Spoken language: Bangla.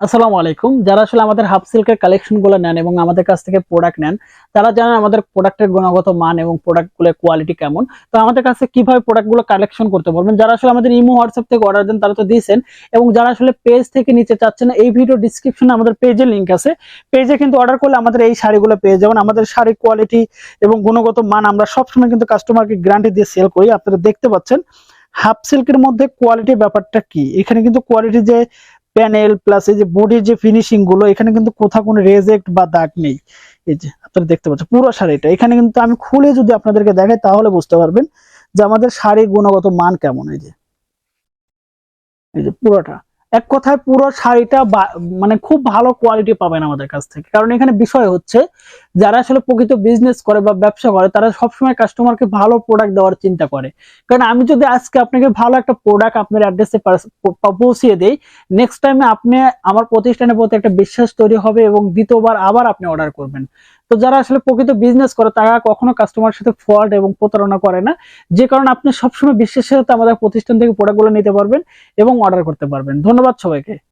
আসসালামু আলাইকুম। যারা আসলে আমাদের হাফ সিল্কের কালেকশন গুলো নেন এবং আমাদের কাছ থেকে প্রোডাক্ট নেন, তারা জানেন আমাদের প্রোডাক্টের গুণগত মান এবং প্রোডাক্ট গুলোর কোয়ালিটি কেমন। তো আমাদের কাছে কিভাবে প্রোডাক্ট গুলো কালেকশন করতে পারবেন, যারা আসলে আমাদের ইমো হোয়াটসঅ্যাপ থেকে অর্ডার দেন তারা তো দিয়েছেন, এবং যারা আসলে পেজ থেকে নিতে চাচ্ছেন, এই ভিডিও ডিসক্রিপশনে আমাদের পেজের লিংক আছে। পেজে কিন্তু অর্ডার করলে আমাদের এই শাড়িগুলো পেয়ে যাবেন। আমাদের শাড়ি কোয়ালিটি এবং গুণগত মান আমরা সবসময় কিন্তু কাস্টমারকে গ্যারান্টি দিয়ে সেল করি। আপনারা দেখতে পাচ্ছেন হাফ সিল্কের মধ্যে কোয়ালিটির ব্যাপারটা কি। এখানে কিন্তু কোয়ালিটি যে প্যানেল প্লাস এই যে বডির যে ফিনিশিং গুলো, এখানে কিন্তু কোথাও কোনো রেজেক্ট বা দাগ নেই। এই যে আপনারা দেখতে পাচ্ছেন পুরো শাড়িটা, এখানে কিন্তু আমি খুলে যদি আপনাদেরকে দেখাই তাহলে বুঝতে পারবেন যে আমাদের শাড়ির গুণগত মান কেমন। এই যে পুরোটা, এক কথায় পুরো শাড়িটা মানে খুব ভালো কোয়ালিটি পাবেন আমাদের কাছ থেকে। কারণ এখানে বিষয় হচ্ছে, যারা আসলে প্রকৃত বিজনেস করে বা ব্যবসা করে তারা সবসময় কাস্টমারকে ভালো প্রোডাক্ট দেওয়ার চিন্তা করে। কারণ আমি যদি আজকে আপনাকে ভালো একটা প্রোডাক্ট আপনার অ্যাড্রেসে পৌঁছিয়ে দেই, নেক্সট টাইমে আপনি আমার প্রতিষ্ঠানের প্রতি একটা বিশ্বাস তৈরি হবে এবং দ্বিতীয়বার আবার আপনি অর্ডার করবেন। তো যারা আসলে প্রকৃত বিজনেস করে তারা কখনো কাস্টমারের সাথে ফ্রড এবং প্রতারণা করে না, যে কারণে আপনি সবসময় বিশ্বাসের সাথে আমাদের প্রতিষ্ঠান থেকে প্রোডাক্টগুলো নিতে পারবেন এবং অর্ডার করতে পারবেন। ধন্যবাদ সবাইকে।